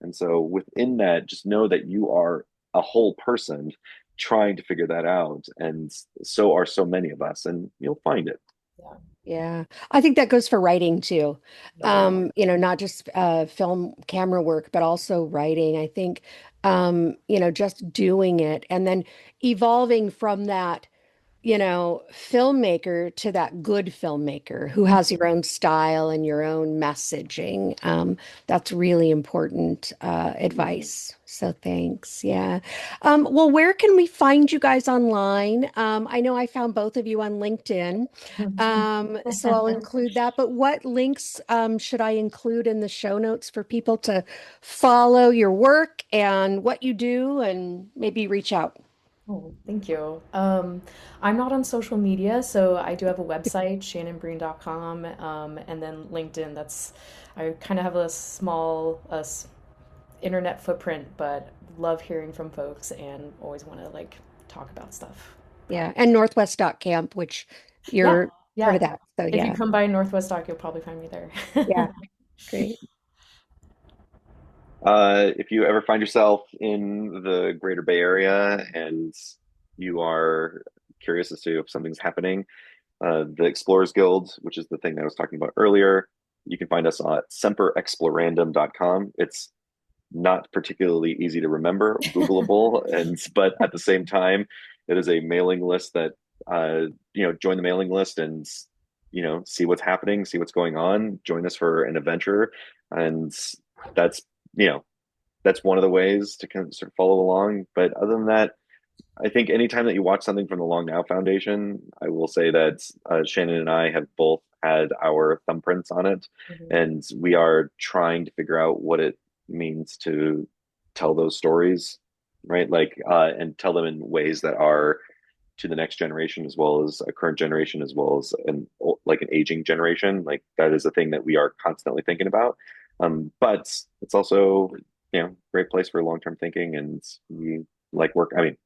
And so within that, just know that you are a whole person trying to figure that out. And so are so many of us, and you'll find it. Yeah. Yeah, I think that goes for writing too. Yeah. Not just film camera work, but also writing. I think, just doing it and then evolving from that, filmmaker to that good filmmaker who has your own style and your own messaging. That's really important advice. So thanks. Yeah. Well, where can we find you guys online? I know I found both of you on LinkedIn. So I'll include that. But what links should I include in the show notes for people to follow your work and what you do and maybe reach out? Oh, thank you. I'm not on social media, so I do have a website, shannonbreen.com, and then LinkedIn. I kind of have a small internet footprint, but love hearing from folks and always want to like talk about stuff. Yeah, and Northwest Camp, which Yeah, you're part yeah. of that. So If you yeah, come by Northwest Dock, you'll probably find me there. yeah, great. If you ever find yourself in the Greater Bay Area and you are curious as to if something's happening, the Explorers Guild, which is the thing that I was talking about earlier, you can find us at semperexplorandum.com. It's not particularly easy to remember or Googleable, but at the same time, it is a mailing list that join the mailing list and see what's happening, see what's going on, join us for an adventure, and that's you know that's one of the ways to kind of sort of follow along. But other than that, I think anytime that you watch something from the Long Now Foundation, I will say that Shannon and I have both had our thumbprints on it, Mhm. and we are trying to figure out what it means to tell those stories, right? Like, and tell them in ways that are to the next generation as well as a current generation as well as an aging generation. Like that is a thing that we are constantly thinking about. But it's also great place for long term thinking, and we like work. I mean,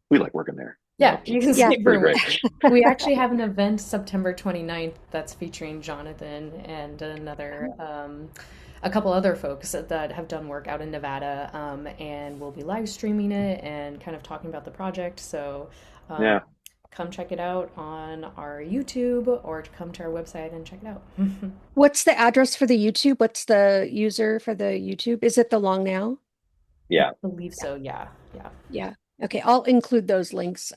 we like working there. Yeah, you can Yeah. say Pretty for great. we actually have an event September 29th that's featuring Jonathan and a couple other folks that have done work out in Nevada, and we'll be live streaming it and kind of talking about the project. So um, Yeah. come check it out on our YouTube or come to our website and check it out. What's the address for the YouTube? What's the user for the YouTube? Is it the Long Now? I Yeah. believe so, yeah. Yeah. Yeah. Okay, I'll include those links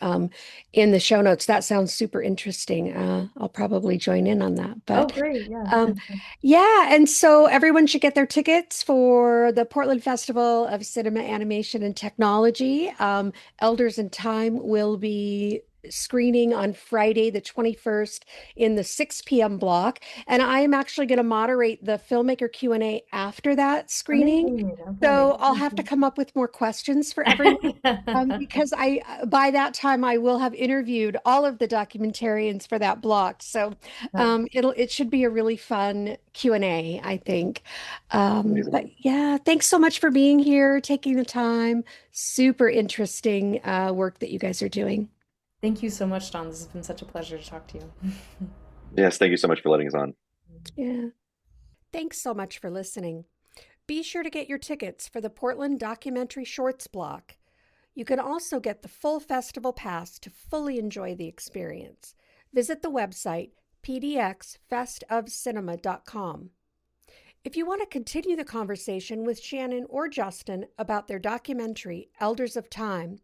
in the show notes. That sounds super interesting. I'll probably join in on that. Oh, But great. Yeah. um, yeah, and so everyone should get their tickets for the Portland Festival of Cinema, Animation, and Technology. Elders in Time will be screening on Friday, the 21st in the 6 p.m. block. And I am actually going to moderate the filmmaker Q&A after that screening. Amazing. Okay. So I'll have to come up with more questions for everyone. Because by that time, I will have interviewed all of the documentarians for that block. So Nice. it should be a really fun Q&A, I think. Amazing. But yeah, thanks so much for being here, taking the time. Super interesting work that you guys are doing. Thank you so much, Don. This has been such a pleasure to talk to you. Yes. Thank you so much for letting us on. Yeah. Thanks so much for listening. Be sure to get your tickets for the Portland Documentary Shorts block. You can also get the full festival pass to fully enjoy the experience. Visit the website pdxfestofcinema.com. If you want to continue the conversation with Shannon or Justin about their documentary, Elders of Time,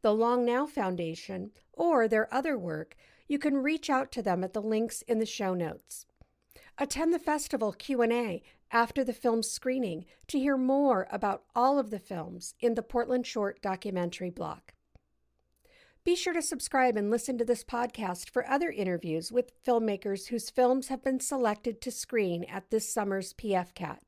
the Long Now Foundation, or their other work, you can reach out to them at the links in the show notes. Attend the festival Q&A after the film's screening to hear more about all of the films in the Portland Short documentary block. Be sure to subscribe and listen to this podcast for other interviews with filmmakers whose films have been selected to screen at this summer's PFCAT.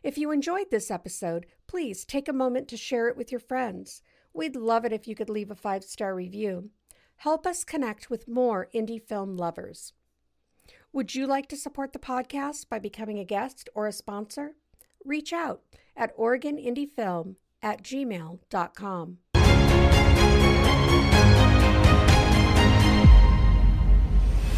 If you enjoyed this episode, please take a moment to share it with your friends. We'd love it if you could leave a 5-star review. Help us connect with more indie film lovers. Would you like to support the podcast by becoming a guest or a sponsor? Reach out at OregonIndieFilm@gmail.com.